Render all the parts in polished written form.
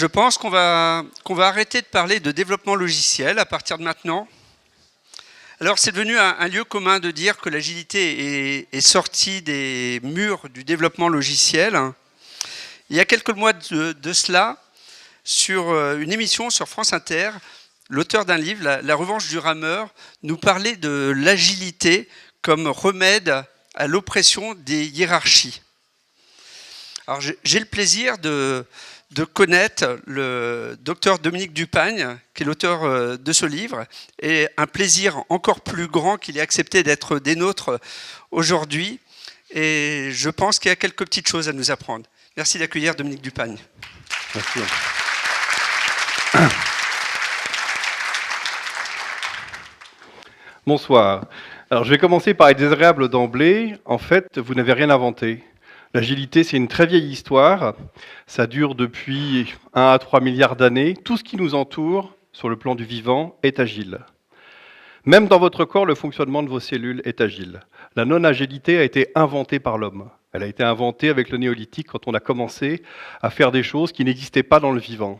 Je pense qu'on va arrêter de parler de développement logiciel à partir de maintenant. Alors c'est devenu un lieu commun de dire que l'agilité est sortie des murs du développement logiciel. Il y a quelques mois de cela, sur une émission sur France Inter, l'auteur d'un livre, La revanche du rameur, nous parlait de l'agilité comme remède à l'oppression des hiérarchies. Alors j'ai le plaisir de connaître le docteur Dominique Dupagne, qui est l'auteur de ce livre, et un plaisir encore plus grand qu'il ait accepté d'être des nôtres aujourd'hui. Et je pense qu'il y a quelques petites choses à nous apprendre. Merci d'accueillir Dominique Dupagne. Merci. Bonsoir. Alors je vais commencer par être désagréable d'emblée. En fait, vous n'avez rien inventé. L'agilité, c'est une très vieille histoire. Ça dure depuis 1 à 3 milliards d'années. Tout ce qui nous entoure, sur le plan du vivant, est agile. Même dans votre corps, le fonctionnement de vos cellules est agile. La non-agilité a été inventée par l'homme. Elle a été inventée avec le néolithique quand on a commencé à faire des choses qui n'existaient pas dans le vivant.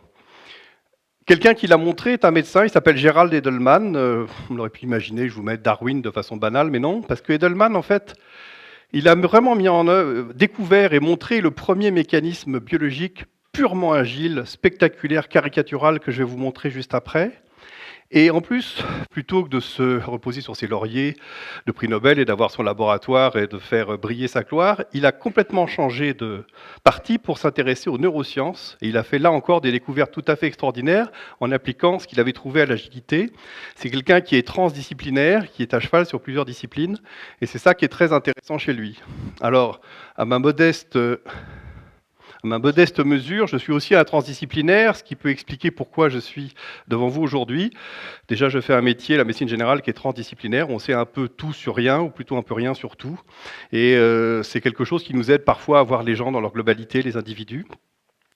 Quelqu'un qui l'a montré est un médecin, il s'appelle Gerald Edelman. On aurait pu imaginer, je vous mets Darwin de façon banale, mais non, parce que Edelman, en fait, il a vraiment mis en œuvre, découvert et montré le premier mécanisme biologique purement agile, spectaculaire, caricatural, que je vais vous montrer juste après. Et en plus, plutôt que de se reposer sur ses lauriers de prix Nobel et d'avoir son laboratoire et de faire briller sa gloire, il a complètement changé de partie pour s'intéresser aux neurosciences. Et il a fait là encore des découvertes tout à fait extraordinaires en appliquant ce qu'il avait trouvé à l'agilité. C'est quelqu'un qui est transdisciplinaire, qui est à cheval sur plusieurs disciplines. Et c'est ça qui est très intéressant chez lui. Alors, à ma modeste mesure, je suis aussi un transdisciplinaire, ce qui peut expliquer pourquoi je suis devant vous aujourd'hui. Déjà, je fais un métier, la médecine générale, qui est transdisciplinaire. On sait un peu tout sur rien, ou plutôt un peu rien sur tout. Et c'est quelque chose qui nous aide parfois à voir les gens dans leur globalité, les individus.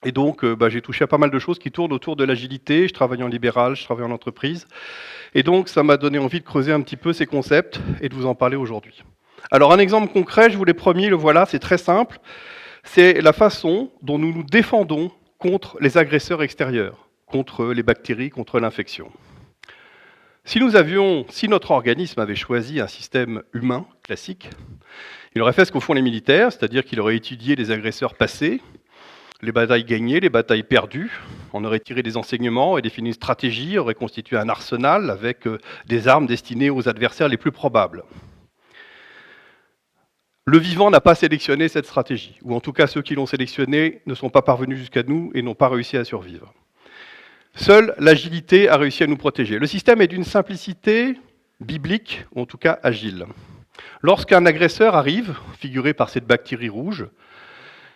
Et donc, j'ai touché à pas mal de choses qui tournent autour de l'agilité. Je travaille en libéral, je travaille en entreprise. Et donc, ça m'a donné envie de creuser un petit peu ces concepts et de vous en parler aujourd'hui. Alors, un exemple concret, je vous l'ai promis, le voilà, c'est très simple. C'est la façon dont nous nous défendons contre les agresseurs extérieurs, contre les bactéries, contre l'infection. Si notre organisme avait choisi un système humain classique, il aurait fait ce qu'au font les militaires, c'est-à-dire qu'il aurait étudié les agresseurs passés, les batailles gagnées, les batailles perdues, on aurait tiré des enseignements et défini une stratégie, aurait constitué un arsenal avec des armes destinées aux adversaires les plus probables. Le vivant n'a pas sélectionné cette stratégie, ou en tout cas ceux qui l'ont sélectionnée ne sont pas parvenus jusqu'à nous et n'ont pas réussi à survivre. Seule l'agilité a réussi à nous protéger. Le système est d'une simplicité biblique, ou en tout cas agile. Lorsqu'un agresseur arrive, figuré par cette bactérie rouge,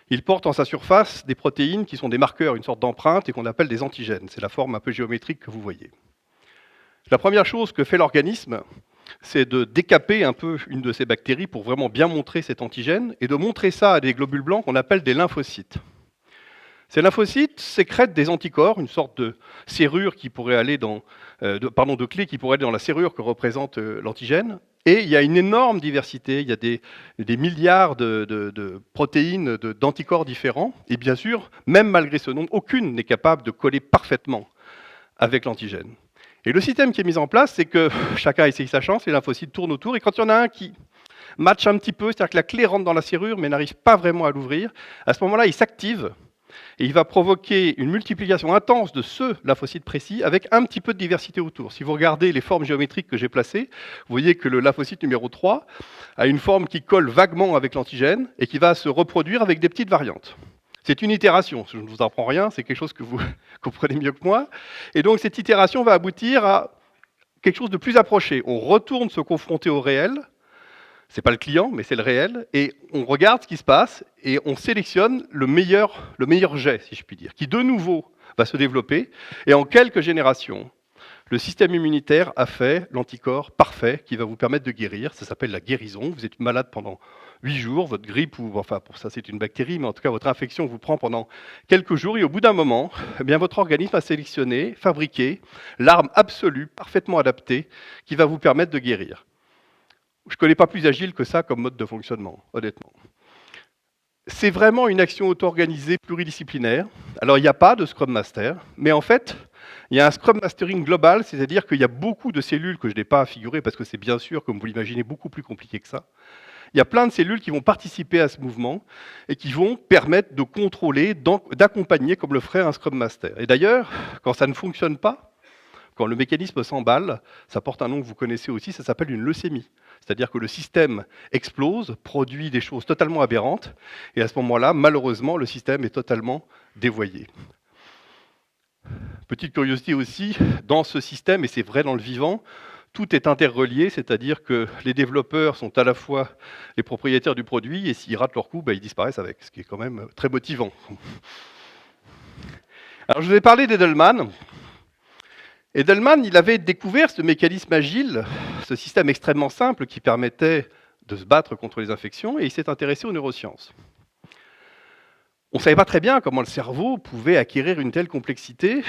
il porte en sa surface des protéines qui sont des marqueurs, une sorte d'empreinte, et qu'on appelle des antigènes. C'est la forme un peu géométrique que vous voyez. La première chose que fait l'organisme, c'est de décaper un peu une de ces bactéries pour vraiment bien montrer cet antigène et de montrer ça à des globules blancs qu'on appelle des lymphocytes. Ces lymphocytes sécrètent des anticorps, une sorte de serrure qui pourrait aller de clé qui pourrait aller dans la serrure que représente l'antigène. Et il y a une énorme diversité, il y a des milliards de protéines, d'anticorps différents. Et bien sûr, même malgré ce nombre, aucune n'est capable de coller parfaitement avec l'antigène. Et le système qui est mis en place, c'est que chacun essaye sa chance, les lymphocytes tournent autour, et quand il y en a un qui matche un petit peu, c'est-à-dire que la clé rentre dans la serrure, mais n'arrive pas vraiment à l'ouvrir, à ce moment-là, il s'active, et il va provoquer une multiplication intense de ce lymphocyte précis, avec un petit peu de diversité autour. Si vous regardez les formes géométriques que j'ai placées, vous voyez que le lymphocyte numéro 3 a une forme qui colle vaguement avec l'antigène, et qui va se reproduire avec des petites variantes. C'est une itération, je ne vous apprends rien, c'est quelque chose que vous comprenez mieux que moi. Et donc cette itération va aboutir à quelque chose de plus approché. On retourne se confronter au réel, c'est pas le client, mais c'est le réel, et on regarde ce qui se passe, et on sélectionne le meilleur jet, si je puis dire, qui de nouveau va se développer, et en quelques générations, le système immunitaire a fait l'anticorps parfait qui va vous permettre de guérir. Ça s'appelle la guérison. Vous êtes malade pendant 8 jours, votre grippe, ou enfin pour ça c'est une bactérie, mais en tout cas votre infection vous prend pendant quelques jours, et au bout d'un moment, eh bien, votre organisme a sélectionné, fabriqué l'arme absolue, parfaitement adaptée, qui va vous permettre de guérir. Je ne connais pas plus agile que ça comme mode de fonctionnement, honnêtement. c'est vraiment une action auto-organisée pluridisciplinaire. Alors, il n'y a pas de Scrum Master, mais en fait, il y a un Scrum Mastering global, c'est-à-dire qu'il y a beaucoup de cellules que je n'ai pas figurées, parce que c'est bien sûr, comme vous l'imaginez, beaucoup plus compliqué que ça. Il y a plein de cellules qui vont participer à ce mouvement et qui vont permettre de contrôler, d'accompagner comme le ferait un Scrum Master. Et d'ailleurs, quand ça ne fonctionne pas, quand le mécanisme s'emballe, ça porte un nom que vous connaissez aussi, ça s'appelle une leucémie. C'est-à-dire que le système explose, produit des choses totalement aberrantes, et à ce moment-là, malheureusement, le système est totalement dévoyé. Petite curiosité aussi, dans ce système, et c'est vrai dans le vivant, tout est interrelié, c'est-à-dire que les développeurs sont à la fois les propriétaires du produit, et s'ils ratent leur coup, ils disparaissent avec, ce qui est quand même très motivant. Alors je vous ai parlé d'Edelman. Edelman, il avait découvert ce mécanisme agile, ce système extrêmement simple qui permettait de se battre contre les infections, et il s'est intéressé aux neurosciences. On ne savait pas très bien comment le cerveau pouvait acquérir une telle complexité,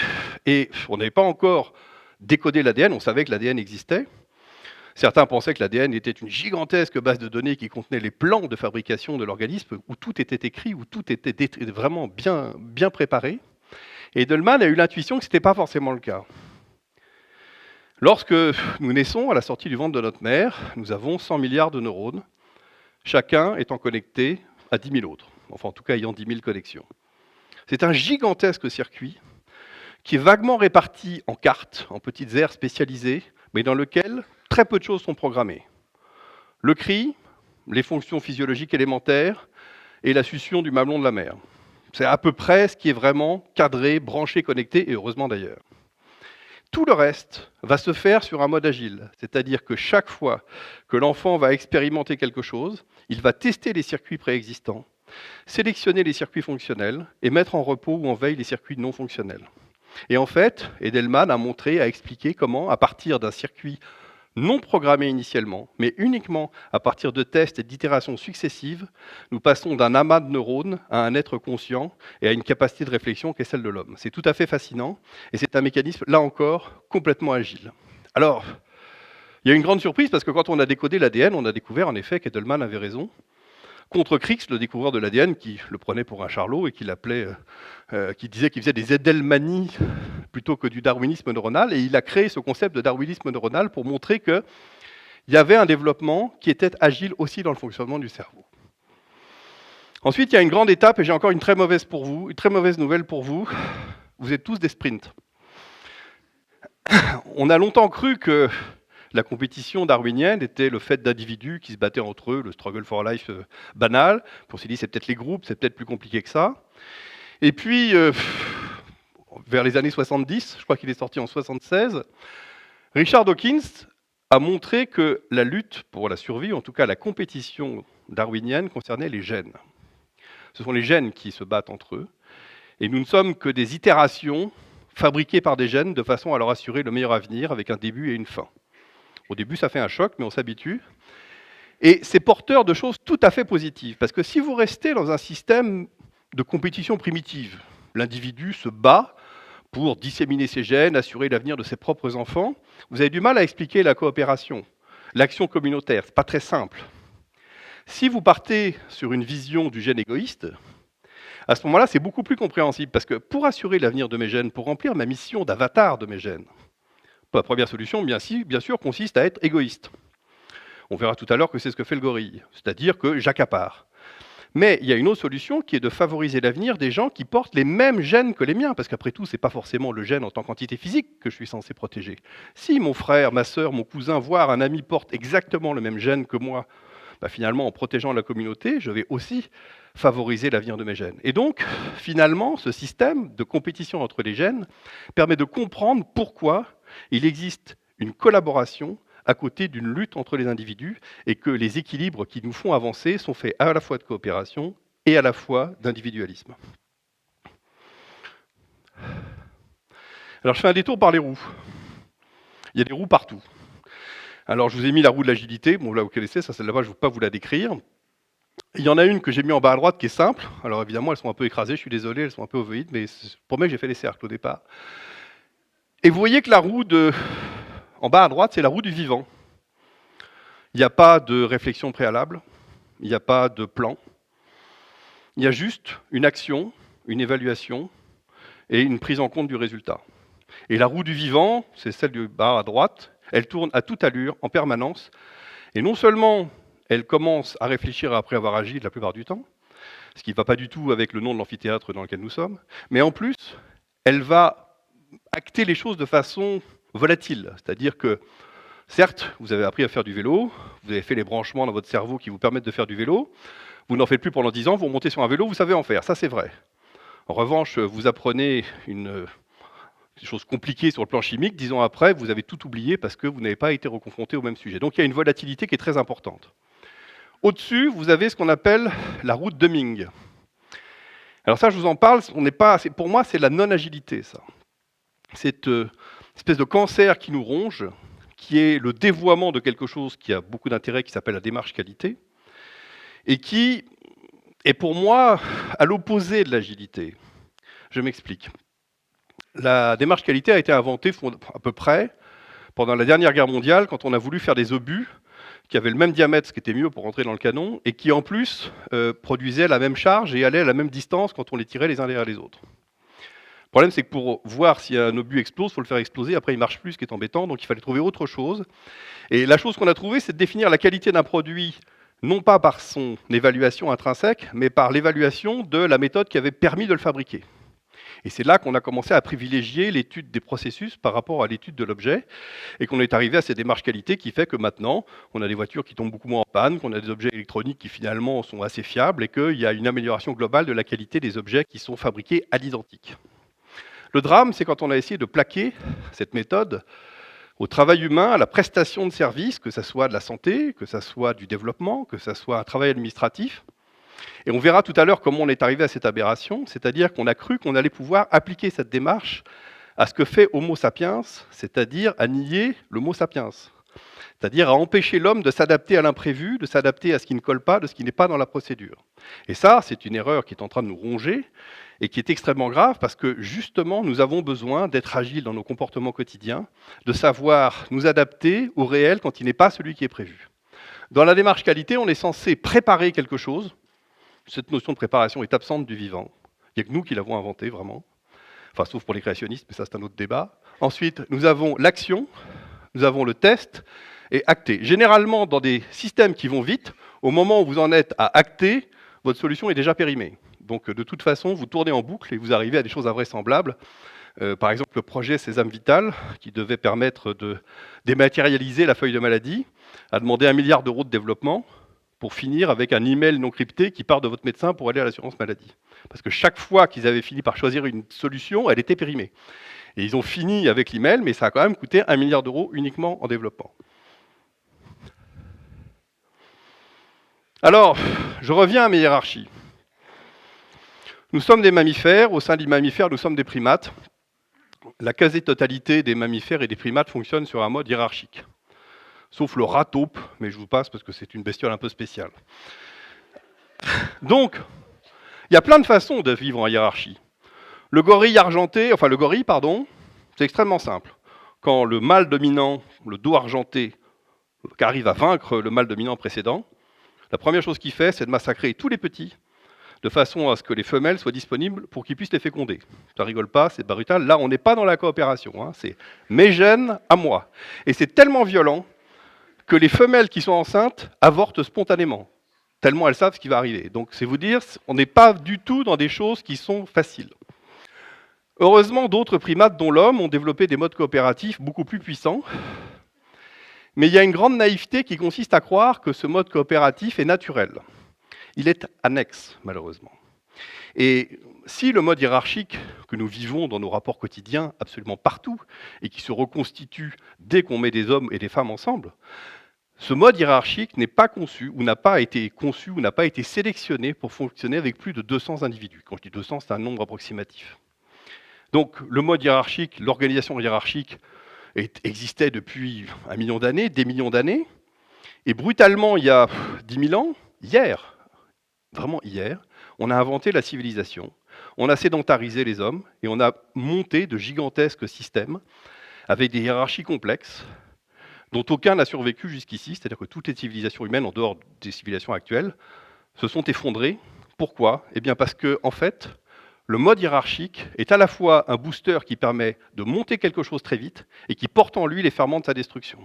et on n'avait pas encore décodé l'ADN, on savait que l'ADN existait. Certains pensaient que l'ADN était une gigantesque base de données qui contenait les plans de fabrication de l'organisme, où tout était écrit, où tout était vraiment bien préparé. Et Edelman a eu l'intuition que ce n'était pas forcément le cas. Lorsque nous naissons à la sortie du ventre de notre mère, nous avons 100 milliards de neurones, chacun étant connecté à 10 000 autres, enfin en tout cas ayant 10 000 connexions. C'est un gigantesque circuit qui est vaguement réparti en cartes, en petites aires spécialisées, mais dans lequel très peu de choses sont programmées. Le cri, les fonctions physiologiques élémentaires et la succion du mamelon de la mère. C'est à peu près ce qui est vraiment cadré, branché, connecté, et heureusement d'ailleurs. Tout le reste va se faire sur un mode agile, c'est-à-dire que chaque fois que l'enfant va expérimenter quelque chose, il va tester les circuits préexistants, sélectionner les circuits fonctionnels et mettre en repos ou en veille les circuits non fonctionnels. Et en fait, Edelman a expliqué comment, à partir d'un circuit non programmé initialement, mais uniquement à partir de tests et d'itérations successives, nous passons d'un amas de neurones à un être conscient et à une capacité de réflexion qui est celle de l'homme. C'est tout à fait fascinant, et c'est un mécanisme, là encore, complètement agile. Alors, il y a une grande surprise, parce que quand on a décodé l'ADN, on a découvert en effet qu'Edelman avait raison, contre Crick, le découvreur de l'ADN, qui le prenait pour un charlot et qui disait qu'il faisait des Edelmanies plutôt que du darwinisme neuronal, et il a créé ce concept de darwinisme neuronal pour montrer qu'il y avait un développement qui était agile aussi dans le fonctionnement du cerveau. Ensuite, il y a une grande étape, et j'ai encore une très mauvaise nouvelle pour vous. Vous êtes tous des sprints. On a longtemps cru que la compétition darwinienne était le fait d'individus qui se battaient entre eux, le struggle for life banal. On s'est dit, c'est peut-être les groupes, c'est peut-être plus compliqué que ça. Et puis, vers les années 70, je crois qu'il est sorti en 76, Richard Dawkins a montré que la lutte pour la survie, en tout cas la compétition darwinienne, concernait les gènes. Ce sont les gènes qui se battent entre eux, et nous ne sommes que des itérations fabriquées par des gènes de façon à leur assurer le meilleur avenir avec un début et une fin. Au début, ça fait un choc, mais on s'habitue. Et c'est porteur de choses tout à fait positives, parce que si vous restez dans un système de compétition primitive, l'individu se bat pour disséminer ses gènes, assurer l'avenir de ses propres enfants, vous avez du mal à expliquer la coopération, l'action communautaire. C'est pas très simple. Si vous partez sur une vision du gène égoïste, à ce moment-là, c'est beaucoup plus compréhensible, parce que pour assurer l'avenir de mes gènes, pour remplir ma mission d'avatar de mes gènes, la première solution, bien sûr, consiste à être égoïste. On verra tout à l'heure que c'est ce que fait le gorille, c'est-à-dire que j'accapare. Mais il y a une autre solution qui est de favoriser l'avenir des gens qui portent les mêmes gènes que les miens, parce qu'après tout, ce n'est pas forcément le gène en tant qu'entité physique que je suis censé protéger. Si mon frère, ma sœur, mon cousin, voire un ami porte exactement le même gène que moi, finalement, en protégeant la communauté, je vais aussi favoriser l'avenir de mes gènes. Et donc, finalement, ce système de compétition entre les gènes permet de comprendre pourquoi il existe une collaboration à côté d'une lutte entre les individus, et que les équilibres qui nous font avancer sont faits à la fois de coopération et à la fois d'individualisme. Alors je fais un détour par les roues. Il y a des roues partout. Alors je vous ai mis la roue de l'agilité, bon là vous connaissez, ça celle-là, je ne vais pas vous la décrire. Il y en a une que j'ai mis en bas à droite qui est simple. Alors évidemment elles sont un peu écrasées, je suis désolé, elles sont un peu ovoïdes, mais je promets que j'ai fait les cercles au départ. Et vous voyez que la roue en bas à droite, c'est la roue du vivant. Il n'y a pas de réflexion préalable, il n'y a pas de plan. Il y a juste une action, une évaluation et une prise en compte du résultat. Et la roue du vivant, c'est celle du bas à droite, elle tourne à toute allure, en permanence, et non seulement elle commence à réfléchir après avoir agi la plupart du temps, ce qui ne va pas du tout avec le nom de l'amphithéâtre dans lequel nous sommes, mais en plus, elle va acter les choses de façon volatile, c'est-à-dire que certes, vous avez appris à faire du vélo, vous avez fait les branchements dans votre cerveau qui vous permettent de faire du vélo, vous n'en faites plus pendant 10 ans, vous remontez sur un vélo, vous savez en faire, ça c'est vrai. En revanche, vous apprenez une chose compliquée sur le plan chimique, 10 ans après, vous avez tout oublié parce que vous n'avez pas été reconfronté au même sujet. Donc il y a une volatilité qui est très importante. Au-dessus, vous avez ce qu'on appelle la roue de Deming. Alors ça, je vous en parle, pour moi, c'est la non-agilité, ça. Cette espèce de cancer qui nous ronge, qui est le dévoiement de quelque chose qui a beaucoup d'intérêt, qui s'appelle la démarche qualité, et qui est pour moi à l'opposé de l'agilité. Je m'explique. La démarche qualité a été inventée à peu près pendant la dernière guerre mondiale, quand on a voulu faire des obus qui avaient le même diamètre, ce qui était mieux pour rentrer dans le canon, et qui en plus produisaient la même charge et allaient à la même distance quand on les tirait les uns derrière les autres. Le problème, c'est que pour voir si un obus explose, il faut le faire exploser, après il ne marche plus, ce qui est embêtant, donc il fallait trouver autre chose. Et la chose qu'on a trouvée, c'est de définir la qualité d'un produit, non pas par son évaluation intrinsèque, mais par l'évaluation de la méthode qui avait permis de le fabriquer. Et c'est là qu'on a commencé à privilégier l'étude des processus par rapport à l'étude de l'objet, et qu'on est arrivé à cette démarche qualité qui fait que maintenant, on a des voitures qui tombent beaucoup moins en panne, qu'on a des objets électroniques qui finalement sont assez fiables, et qu'il y a une amélioration globale de la qualité des objets qui sont fabriqués à l'identique. Le drame, c'est quand on a essayé de plaquer cette méthode au travail humain, à la prestation de services, que ce soit de la santé, que ce soit du développement, que ce soit un travail administratif. Et on verra tout à l'heure comment on est arrivé à cette aberration, c'est-à-dire qu'on a cru qu'on allait pouvoir appliquer cette démarche à ce que fait Homo sapiens, c'est-à-dire à nier l'Homo sapiens, c'est-à-dire à empêcher l'homme de s'adapter à l'imprévu, de s'adapter à ce qui ne colle pas, de ce qui n'est pas dans la procédure. Et ça, c'est une erreur qui est en train de nous ronger et qui est extrêmement grave parce que justement, nous avons besoin d'être agiles dans nos comportements quotidiens, de savoir nous adapter au réel quand il n'est pas celui qui est prévu. Dans la démarche qualité, on est censé préparer quelque chose. Cette notion de préparation est absente du vivant. Il n'y a que nous qui l'avons inventée, vraiment. Enfin, sauf pour les créationnistes, mais ça, c'est un autre débat. Ensuite, nous avons l'action, nous avons le test et acter. Généralement, dans des systèmes qui vont vite, au moment où vous en êtes à acter, votre solution est déjà périmée. Donc, de toute façon, vous tournez en boucle et vous arrivez à des choses invraisemblables. Par exemple, le projet Sésame Vital, qui devait permettre de dématérialiser la feuille de maladie, a demandé 1 milliard d'euros de développement pour finir avec un email non crypté qui part de votre médecin pour aller à l'assurance maladie. Parce que chaque fois qu'ils avaient fini par choisir une solution, elle était périmée. Et ils ont fini avec l'email, mais ça a quand même coûté 1 milliard d'euros uniquement en développement. Alors, je reviens à mes hiérarchies. Nous sommes des mammifères, au sein des mammifères, nous sommes des primates. La quasi-totalité des mammifères et des primates fonctionnent sur un mode hiérarchique. Sauf le rat taupe, mais je vous passe parce que c'est une bestiole un peu spéciale. Donc, il y a plein de façons de vivre en hiérarchie. Le gorille, c'est extrêmement simple. Quand le mâle dominant, le dos argenté, arrive à vaincre le mâle dominant précédent, la première chose qu'il fait, c'est de massacrer tous les petits, de façon à ce que les femelles soient disponibles pour qu'ils puissent les féconder. Ça rigole pas, c'est brutal. Là, on n'est pas dans la coopération. C'est mes gènes à moi. Et c'est tellement violent que les femelles qui sont enceintes avortent spontanément, tellement elles savent ce qui va arriver. Donc, c'est vous dire, on n'est pas du tout dans des choses qui sont faciles. Heureusement, d'autres primates, dont l'homme, ont développé des modes coopératifs beaucoup plus puissants. Mais il y a une grande naïveté qui consiste à croire que ce mode coopératif est naturel. Il est annexe, malheureusement. Et si le mode hiérarchique que nous vivons dans nos rapports quotidiens, absolument partout, et qui se reconstitue dès qu'on met des hommes et des femmes ensemble, ce mode hiérarchique n'est pas conçu, ou n'a pas été conçu, ou n'a pas été sélectionné pour fonctionner avec plus de 200 individus. Quand je dis 200, c'est un nombre approximatif. Donc le mode hiérarchique, l'organisation hiérarchique, existait depuis 1 million d'années, des millions d'années, et brutalement, il y a 10 000 ans, hier, vraiment hier, on a inventé la civilisation, on a sédentarisé les hommes, et on a monté de gigantesques systèmes avec des hiérarchies complexes, dont aucun n'a survécu jusqu'ici, c'est-à-dire que toutes les civilisations humaines, en dehors des civilisations actuelles, se sont effondrées Pourquoi? Eh bien parce que, en fait, le mode hiérarchique est à la fois un booster qui permet de monter quelque chose très vite et qui porte en lui les ferments de sa destruction.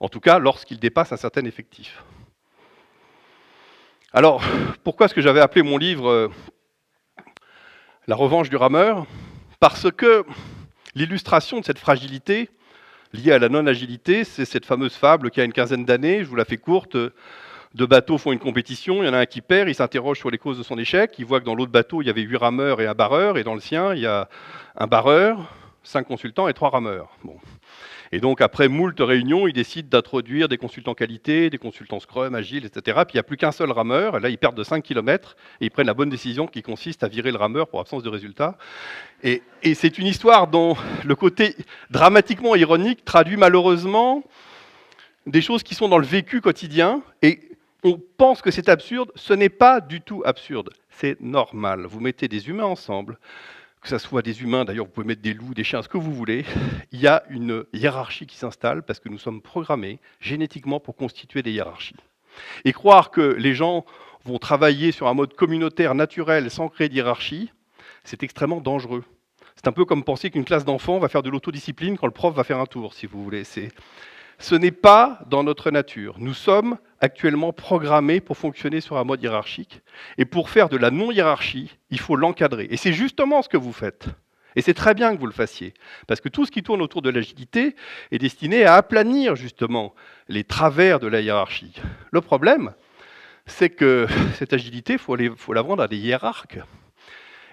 En tout cas, lorsqu'il dépasse un certain effectif. Alors, pourquoi est-ce que j'avais appelé mon livre La revanche du rameur? Parce que l'illustration de cette fragilité liée à la non-agilité, c'est cette fameuse fable qui a une quinzaine d'années, je vous la fais courte. Deux bateaux font une compétition, il y en a un qui perd, il s'interroge sur les causes de son échec, il voit que dans l'autre bateau, il y avait 8 rameurs et un barreur, et dans le sien, il y a un barreur, 5 consultants et 3 rameurs. Bon. Et donc, après moult réunions, il décide d'introduire des consultants qualité, des consultants Scrum, Agile, etc. Puis il n'y a plus qu'un seul rameur, et là, ils perdent de 5 km, et ils prennent la bonne décision qui consiste à virer le rameur pour absence de résultat. Et c'est une histoire dont le côté dramatiquement ironique traduit malheureusement des choses qui sont dans le vécu quotidien, et on pense que c'est absurde, ce n'est pas du tout absurde, c'est normal. Vous mettez des humains ensemble, que ce soit des humains, d'ailleurs vous pouvez mettre des loups, des chiens, ce que vous voulez, il y a une hiérarchie qui s'installe parce que nous sommes programmés génétiquement pour constituer des hiérarchies. Et croire que les gens vont travailler sur un mode communautaire naturel sans créer de hiérarchie, c'est extrêmement dangereux. C'est un peu comme penser qu'une classe d'enfants va faire de l'autodiscipline quand le prof va faire un tour, si vous voulez. Ce n'est pas dans notre nature. Nous sommes actuellement programmés pour fonctionner sur un mode hiérarchique. Et pour faire de la non-hiérarchie, il faut l'encadrer. Et c'est justement ce que vous faites. Et c'est très bien que vous le fassiez. Parce que tout ce qui tourne autour de l'agilité est destiné à aplanir justement les travers de la hiérarchie. Le problème, c'est que cette agilité, il faut la vendre à des hiérarques.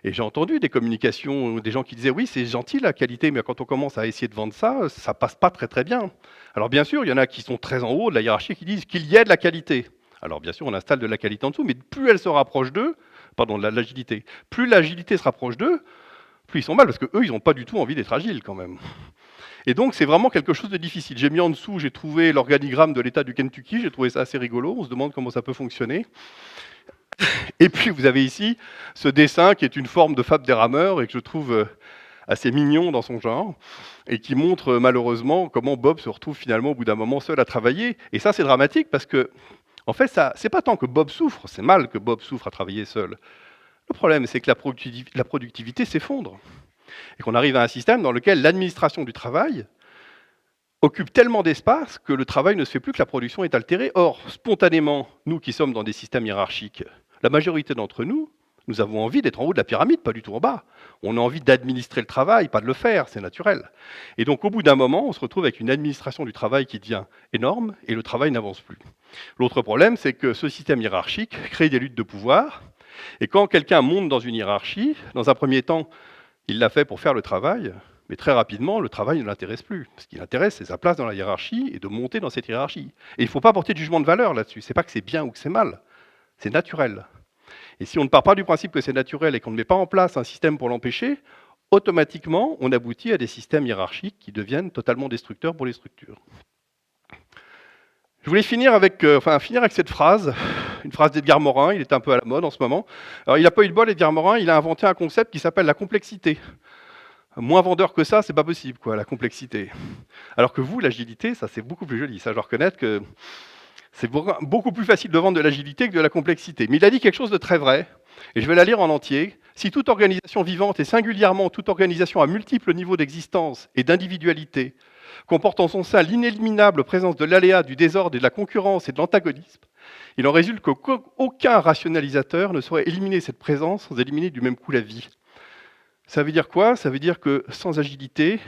Et j'ai entendu des communications, des gens qui disaient « oui, c'est gentil la qualité, mais quand on commence à essayer de vendre ça, ça passe pas très très bien ». Alors bien sûr, il y en a qui sont très en haut de la hiérarchie qui disent qu'il y a de la qualité. Alors bien sûr, on installe de la qualité en dessous, mais plus elle se rapproche d'eux, pardon, de l'agilité, plus l'agilité se rapproche d'eux, plus ils sont mal, parce qu'eux, ils n'ont pas du tout envie d'être agiles quand même. Et donc c'est vraiment quelque chose de difficile. J'ai mis en dessous, j'ai trouvé l'organigramme de l'État du Kentucky, j'ai trouvé ça assez rigolo, on se demande comment ça peut fonctionner. Et puis vous avez ici ce dessin qui est une forme de fable des rameurs et que je trouve assez mignon dans son genre et qui montre malheureusement comment Bob se retrouve finalement au bout d'un moment seul à travailler. Et ça c'est dramatique parce que en fait c'est pas tant que Bob souffre, c'est mal que Bob souffre à travailler seul. Le problème c'est que la productivité s'effondre et qu'on arrive à un système dans lequel l'administration du travail occupe tellement d'espace que le travail ne se fait plus, que la production est altérée. Or, spontanément, nous qui sommes dans des systèmes hiérarchiques, la majorité d'entre nous, nous avons envie d'être en haut de la pyramide, pas du tout en bas. On a envie d'administrer le travail, pas de le faire, c'est naturel. Et donc, au bout d'un moment, on se retrouve avec une administration du travail qui devient énorme et le travail n'avance plus. L'autre problème, c'est que ce système hiérarchique crée des luttes de pouvoir. Et quand quelqu'un monte dans une hiérarchie, dans un premier temps, il l'a fait pour faire le travail, mais très rapidement, le travail ne l'intéresse plus. Ce qui l'intéresse, c'est sa place dans la hiérarchie et de monter dans cette hiérarchie. Et il ne faut pas porter de jugement de valeur là-dessus. Ce n'est pas que c'est bien ou que c'est mal. C'est naturel. Et si on ne part pas du principe que c'est naturel et qu'on ne met pas en place un système pour l'empêcher, automatiquement, on aboutit à des systèmes hiérarchiques qui deviennent totalement destructeurs pour les structures. Je voulais finir avec cette phrase, une phrase d'Edgar Morin, il est un peu à la mode en ce moment. Alors il n'a pas eu de bol, Edgar Morin, il a inventé un concept qui s'appelle la complexité. Moins vendeur que ça, c'est pas possible, quoi, la complexité. Alors que vous, l'agilité, ça c'est beaucoup plus joli. Ça, je dois reconnaître que c'est beaucoup plus facile de vendre de l'agilité que de la complexité. Mais il a dit quelque chose de très vrai, et je vais la lire en entier. Si toute organisation vivante, et singulièrement toute organisation à multiples niveaux d'existence et d'individualité, comporte en son sein l'inéliminable présence de l'aléa, du désordre et de la concurrence et de l'antagonisme, il en résulte qu'aucun rationalisateur ne saurait éliminer cette présence sans éliminer du même coup la vie. Ça veut dire quoi? Ça veut dire que sans agilité,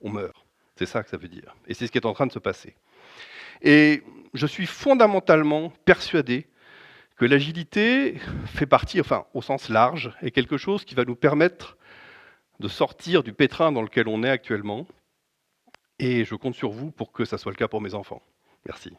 on meurt. C'est ça que ça veut dire. Et c'est ce qui est en train de se passer. Et je suis fondamentalement persuadé que l'agilité fait partie, enfin au sens large, est quelque chose qui va nous permettre de sortir du pétrin dans lequel on est actuellement. Et je compte sur vous pour que ça soit le cas pour mes enfants. Merci.